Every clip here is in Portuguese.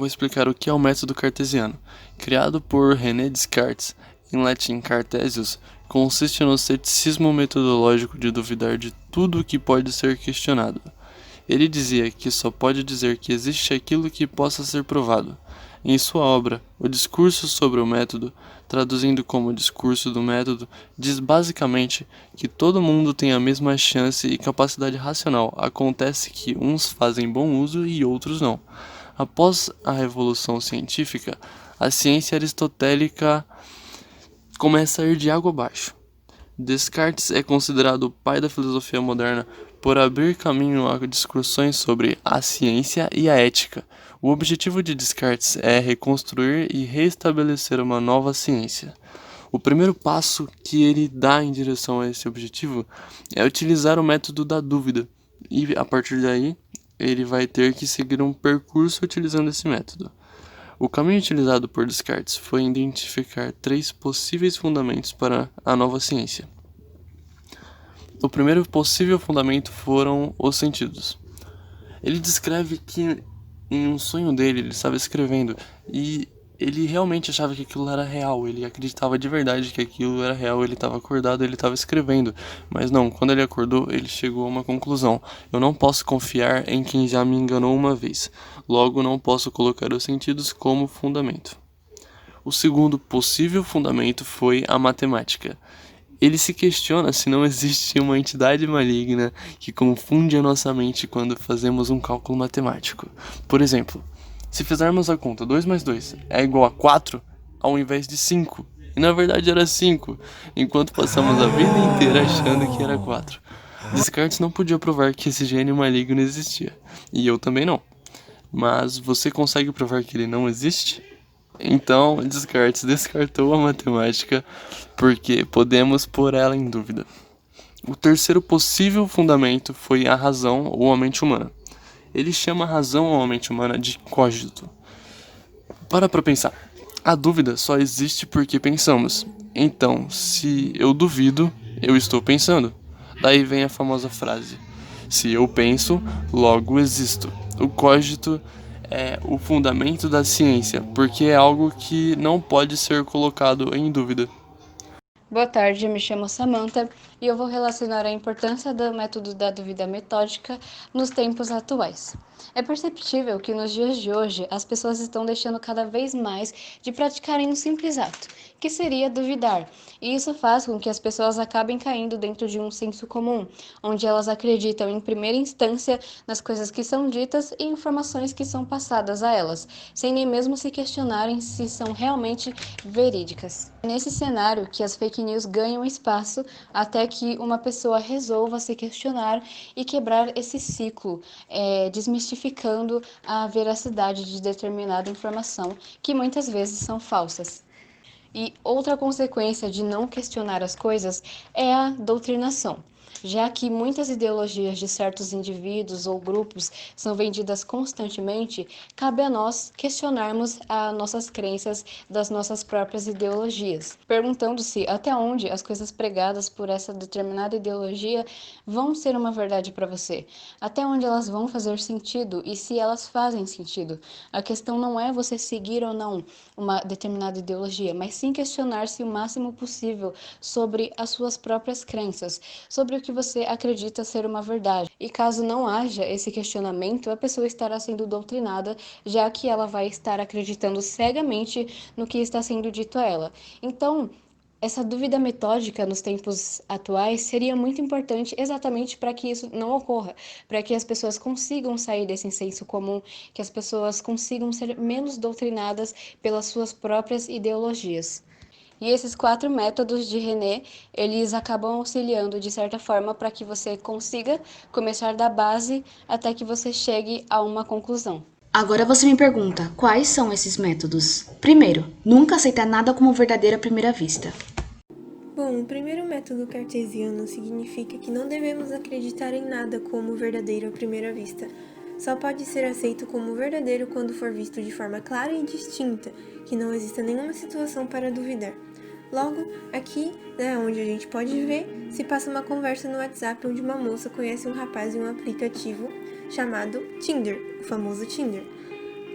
vou explicar o que é o método cartesiano. Criado por René Descartes, em latim Cartesius, consiste no ceticismo metodológico de duvidar de tudo o que pode ser questionado. Ele dizia que só pode dizer que existe aquilo que possa ser provado. Em sua obra, O Discurso sobre o Método, traduzindo como Discurso do Método, diz basicamente que todo mundo tem a mesma chance e capacidade racional, acontece que uns fazem bom uso e outros não. Após a Revolução Científica, a ciência aristotélica começa a ir de água abaixo. Descartes é considerado o pai da filosofia moderna por abrir caminho a discussões sobre a ciência e a ética. O objetivo de Descartes é reconstruir e restabelecer uma nova ciência. O primeiro passo que ele dá em direção a esse objetivo é utilizar o método da dúvida, e a partir daí ele vai ter que seguir um percurso utilizando esse método. O caminho utilizado por Descartes foi identificar 3 possíveis fundamentos para a nova ciência. O primeiro possível fundamento foram os sentidos. Ele descreve que em um sonho dele ele estava escrevendo e ele realmente achava que aquilo era real, ele acreditava de verdade que aquilo era real, ele estava acordado, ele estava escrevendo. Mas não, quando ele acordou, ele chegou a uma conclusão: eu não posso confiar em quem já me enganou uma vez, logo não posso colocar os sentidos como fundamento. O segundo possível fundamento foi a matemática. Ele se questiona se não existe uma entidade maligna que confunde a nossa mente quando fazemos um cálculo matemático. Por exemplo, se fizermos a conta 2 mais 2 é igual a 4, ao invés de 5, e na verdade era 5, enquanto passamos a vida inteira achando que era 4. Descartes não podia provar que esse gênio maligno existia, e eu também não. Mas você consegue provar que ele não existe? Então, Descartes descartou a matemática porque podemos pôr ela em dúvida. O terceiro possível fundamento foi a razão ou a mente humana. Ele chama a razão ou a mente humana de cogito. Para pensar. A dúvida só existe porque pensamos. Então, se eu duvido, eu estou pensando. Daí vem a famosa frase: se eu penso, logo existo. O cogito é o fundamento da ciência, porque é algo que não pode ser colocado em dúvida. Boa tarde, me chamo Samantha e eu vou relacionar a importância do método da dúvida metódica nos tempos atuais. É perceptível que nos dias de hoje as pessoas estão deixando cada vez mais de praticarem um simples ato, que seria duvidar, e isso faz com que as pessoas acabem caindo dentro de um senso comum, onde elas acreditam em primeira instância nas coisas que são ditas e informações que são passadas a elas, sem nem mesmo se questionarem se são realmente verídicas. É nesse cenário que as fake news ganham espaço até que uma pessoa resolva se questionar e quebrar esse ciclo, desmistificando a veracidade de determinada informação que muitas vezes são falsas. E outra consequência de não questionar as coisas é a doutrinação, já que muitas ideologias de certos indivíduos ou grupos são vendidas constantemente, cabe a nós questionarmos as nossas crenças das nossas próprias ideologias, perguntando-se até onde as coisas pregadas por essa determinada ideologia vão ser uma verdade para você, até onde elas vão fazer sentido e se elas fazem sentido. A questão não é você seguir ou não uma determinada ideologia, mas sim questionar-se o máximo possível sobre as suas próprias crenças, sobre o que você acredita ser uma verdade. E caso não haja esse questionamento, a pessoa estará sendo doutrinada, já que ela vai estar acreditando cegamente no que está sendo dito a ela. Então, essa dúvida metódica nos tempos atuais seria muito importante exatamente para que isso não ocorra, para que as pessoas consigam sair desse senso comum, que as pessoas consigam ser menos doutrinadas pelas suas próprias ideologias. E esses 4 métodos de René, eles acabam auxiliando de certa forma para que você consiga começar da base até que você chegue a uma conclusão. Agora você me pergunta, quais são esses métodos? Primeiro, nunca aceitar nada como verdadeiro à primeira vista. Bom, o primeiro método cartesiano significa que não devemos acreditar em nada como verdadeiro à primeira vista. Só pode ser aceito como verdadeiro quando for visto de forma clara e distinta, que não exista nenhuma situação para duvidar. Logo, aqui, onde a gente pode ver, se passa uma conversa no WhatsApp onde uma moça conhece um rapaz em um aplicativo chamado Tinder, o famoso Tinder.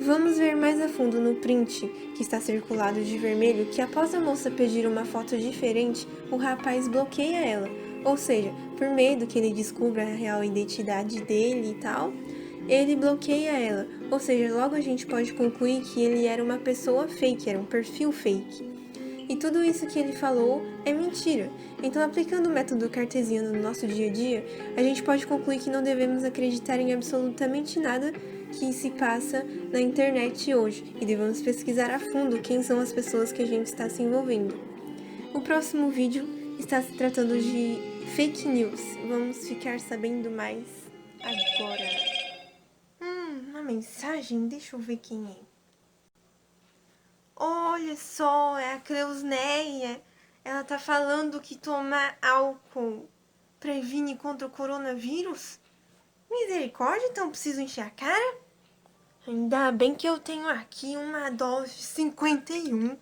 Vamos ver mais a fundo no print que está circulado de vermelho que após a moça pedir uma foto diferente, o rapaz bloqueia ela. Ou seja, por medo que ele descubra a real identidade dele e tal, ele bloqueia ela. Ou seja, logo a gente pode concluir que ele era uma pessoa fake, era um perfil fake. E tudo isso que ele falou é mentira. Então, aplicando o método cartesiano no nosso dia a dia, a gente pode concluir que não devemos acreditar em absolutamente nada que se passa na internet hoje e devemos pesquisar a fundo quem são as pessoas que a gente está se envolvendo. O próximo vídeo está se tratando de fake news. Vamos ficar sabendo mais agora. Uma mensagem? Deixa eu ver quem é. Olha só, é a Cleusneia. Ela tá falando que tomar álcool previne contra o coronavírus? Misericórdia, então preciso encher a cara? Ainda bem que eu tenho aqui uma dose de 51.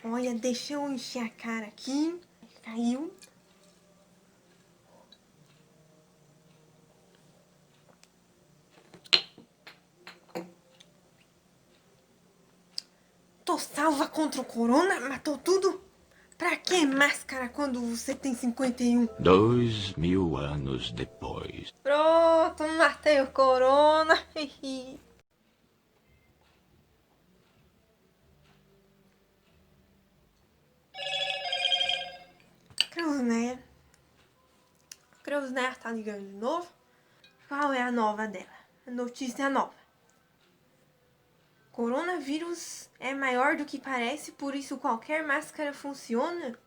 Olha, deixa eu encher a cara aqui. Caiu. Tô salva contra o corona? Matou tudo? Pra que máscara quando você tem 51? 2000 anos depois. Pronto, matei o corona. Cleusneia tá ligando de novo? Qual é a nova dela? A notícia nova. Coronavírus é maior do que parece, por isso qualquer máscara funciona?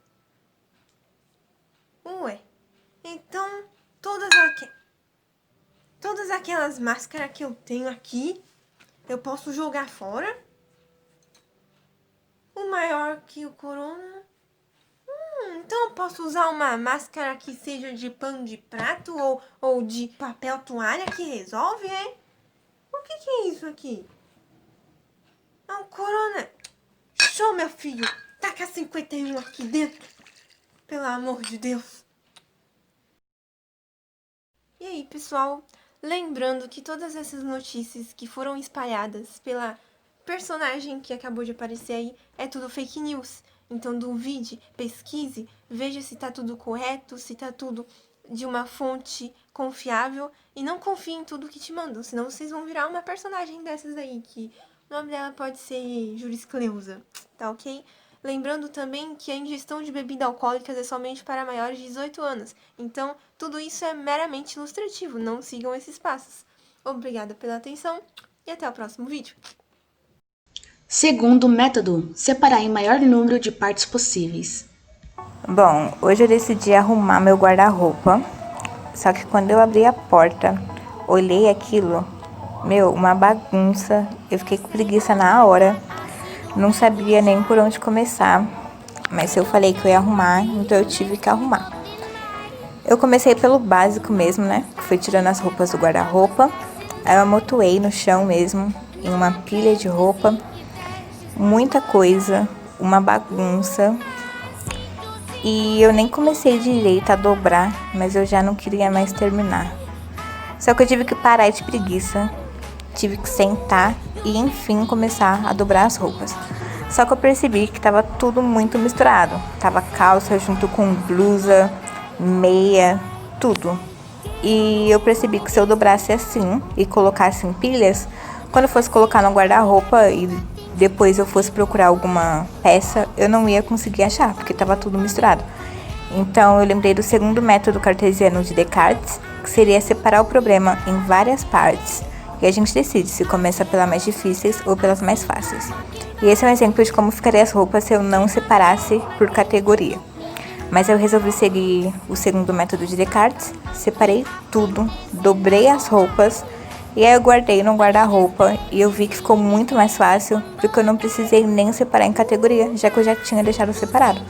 Ué, então todas aquelas máscaras que eu tenho aqui, eu posso jogar fora? O maior que o corona? Então eu posso usar uma máscara que seja de pano de prato ou de papel toalha que resolve, é? O que é isso aqui? É um corona. Show, meu filho. Taca 51 aqui dentro. Pelo amor de Deus. E aí, pessoal? Lembrando que todas essas notícias que foram espalhadas pela personagem que acabou de aparecer aí é tudo fake news. Então duvide, pesquise, veja se tá tudo correto, se tá tudo de uma fonte confiável e não confie em tudo que te mandam, senão vocês vão virar uma personagem dessas aí, que o nome dela pode ser Juriscleusa, tá ok? Lembrando também que a ingestão de bebidas alcoólicas é somente para maiores de 18 anos, então tudo isso é meramente ilustrativo, não sigam esses passos. Obrigada pela atenção e até o próximo vídeo. Segundo método, separar em maior número de partes possíveis. Bom, hoje eu decidi arrumar meu guarda-roupa, só que quando eu abri a porta, olhei aquilo, uma bagunça, eu fiquei com preguiça na hora, não sabia nem por onde começar, mas eu falei que eu ia arrumar, então eu tive que arrumar. Eu comecei pelo básico mesmo, né, que foi tirando as roupas do guarda-roupa, aí eu amontoei no chão mesmo, em uma pilha de roupa, muita coisa, uma bagunça, e eu nem comecei direito a dobrar, mas eu já não queria mais terminar. Só que eu tive que parar de preguiça, tive que sentar e enfim começar a dobrar as roupas. Só que eu percebi que tava tudo muito misturado, tava calça junto com blusa, meia, tudo. E eu percebi que se eu dobrasse assim e colocasse em pilhas, quando eu fosse colocar no guarda-roupa e depois eu fosse procurar alguma peça, eu não ia conseguir achar, porque estava tudo misturado. Então eu lembrei do segundo método cartesiano de Descartes, que seria separar o problema em várias partes, e a gente decide se começa pelas mais difíceis ou pelas mais fáceis. E esse é um exemplo de como ficaria as roupas se eu não separasse por categoria. Mas eu resolvi seguir o segundo método de Descartes, separei tudo, dobrei as roupas, e aí eu guardei no guarda-roupa e eu vi que ficou muito mais fácil, porque eu não precisei nem separar em categoria, já que eu já tinha deixado separado.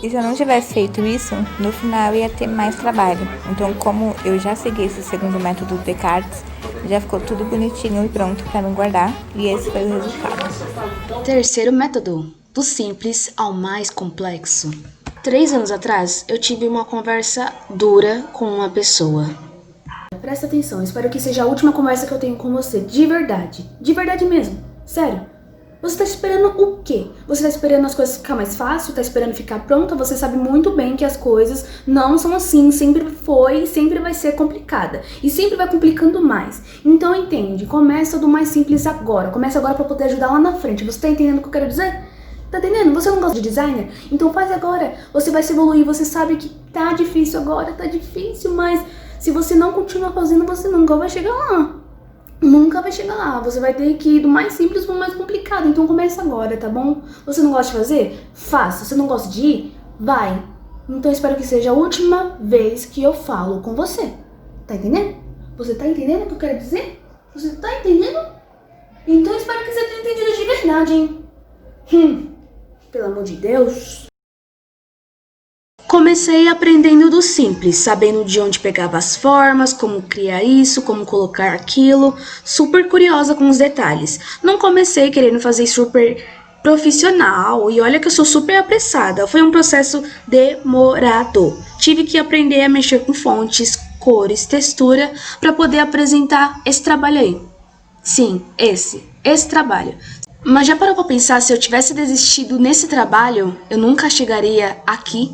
E se eu não tivesse feito isso, no final ia ter mais trabalho. Então, como eu já segui esse segundo método do Descartes, já ficou tudo bonitinho e pronto para não guardar, e esse foi o resultado. Terceiro método, do simples ao mais complexo. 3 anos atrás, eu tive uma conversa dura com uma pessoa. Presta atenção, espero que seja a última conversa que eu tenho com você, de verdade mesmo. Sério. Você tá esperando o quê? Você tá esperando as coisas ficar mais fácil? Tá esperando ficar pronta? Você sabe muito bem que as coisas não são assim, sempre foi e sempre vai ser complicada. E sempre vai complicando mais. Então entende, começa do mais simples agora. Começa agora pra poder ajudar lá na frente. Você tá entendendo o que eu quero dizer? Tá entendendo? Você não gosta de designer? Então faz agora. Você vai se evoluir, você sabe que tá difícil agora, tá difícil, mas se você não continuar fazendo, você nunca vai chegar lá. Nunca vai chegar lá, você vai ter que ir do mais simples pro mais complicado, então começa agora, tá bom? Você não gosta de fazer? Faça. Você não gosta de ir? Vai. Então espero que seja a última vez que eu falo com você. Tá entendendo? Você tá entendendo o que eu quero dizer? Você tá entendendo? Então espero que você tenha entendido de verdade, hein? Pelo amor de Deus. Comecei aprendendo do simples, sabendo de onde pegava as formas, como criar isso, como colocar aquilo, super curiosa com os detalhes. Não comecei querendo fazer super profissional e olha que eu sou super apressada. Foi um processo demorado. Tive que aprender a mexer com fontes, cores, textura para poder apresentar esse trabalho aí. Sim, esse trabalho. Mas já parou pra pensar, se eu tivesse desistido nesse trabalho, eu nunca chegaria aqui?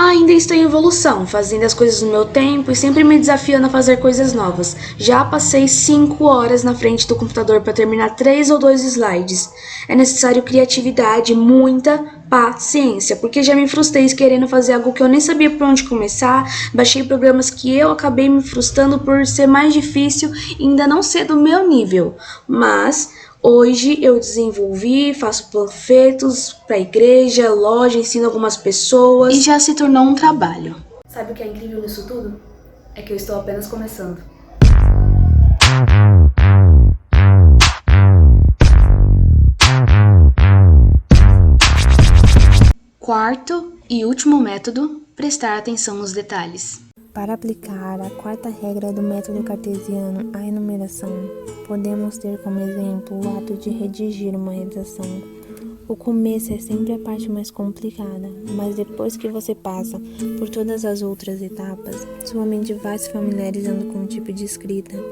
Ainda estou em evolução, fazendo as coisas no meu tempo e sempre me desafiando a fazer coisas novas. Já passei 5 horas na frente do computador para terminar 3 ou 2 slides. É necessário criatividade, muita paciência, porque já me frustrei querendo fazer algo que eu nem sabia por onde começar. Baixei programas que eu acabei me frustrando por ser mais difícil e ainda não ser do meu nível. Mas hoje eu desenvolvi, faço panfletos para igreja, loja, ensino algumas pessoas e já se tornou um trabalho. Sabe o que é incrível nisso tudo? É que eu estou apenas começando. Quarto e último método, prestar atenção nos detalhes. Para aplicar a quarta regra do método cartesiano, a enumeração, podemos ter como exemplo o ato de redigir uma redação. O começo é sempre a parte mais complicada, mas depois que você passa por todas as outras etapas, sua mente vai se familiarizando com o tipo de escrita,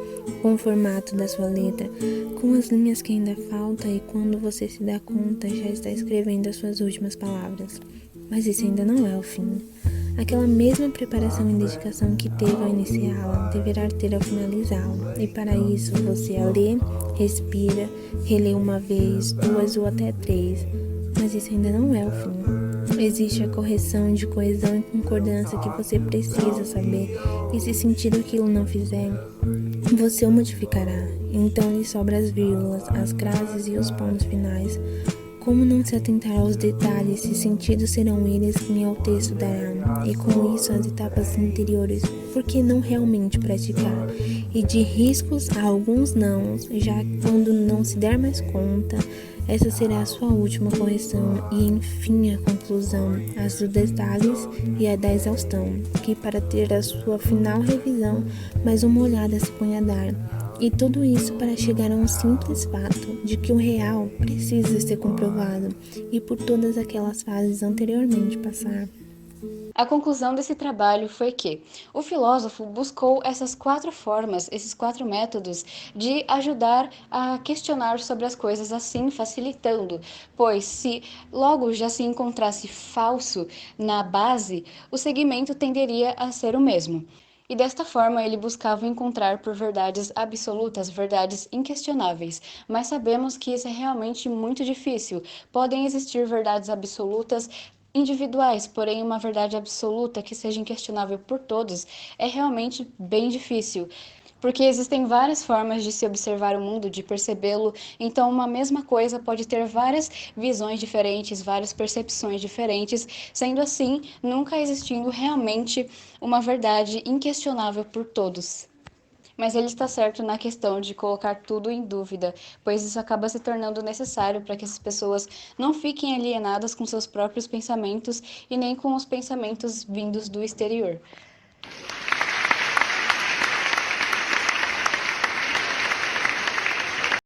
com o formato da sua letra, com as linhas que ainda faltam e quando você se dá conta, já está escrevendo as suas últimas palavras. Mas isso ainda não é o fim. Aquela mesma preparação e dedicação que teve ao iniciá-la, deverá ter ao finalizá-la. E para isso, você a lê, respira, relê uma vez, 2 ou até 3. Mas isso ainda não é o fim. Existe a correção de coesão e concordância que você precisa saber. E se sentir aquilo não fizer, você o modificará. Então lhe sobra as vírgulas, as crases e os pontos finais. Como não se atentar aos detalhes, se sentidos serão eles quem ao texto dará, e com isso as etapas anteriores, por que não realmente praticar? E de riscos a alguns não, já quando não se der mais conta, essa será a sua última correção, e enfim a conclusão, as dos detalhes e a da exaustão, que para ter a sua final revisão, mais uma olhada se põe a dar. E tudo isso para chegar a um simples fato de que o real precisa ser comprovado e por todas aquelas fases anteriormente passar. A conclusão desse trabalho foi que o filósofo buscou essas 4 formas, esses 4 métodos de ajudar a questionar sobre as coisas, assim facilitando, pois se logo já se encontrasse falso na base, o segmento tenderia a ser o mesmo. E desta forma ele buscava encontrar por verdades absolutas, verdades inquestionáveis. Mas sabemos que isso é realmente muito difícil. Podem existir verdades absolutas individuais, porém uma verdade absoluta que seja inquestionável por todos é realmente bem difícil. Porque existem várias formas de se observar o mundo, de percebê-lo, então uma mesma coisa pode ter várias visões diferentes, várias percepções diferentes, sendo assim, nunca existindo realmente uma verdade inquestionável por todos. Mas ele está certo na questão de colocar tudo em dúvida, pois isso acaba se tornando necessário para que as pessoas não fiquem alienadas com seus próprios pensamentos e nem com os pensamentos vindos do exterior.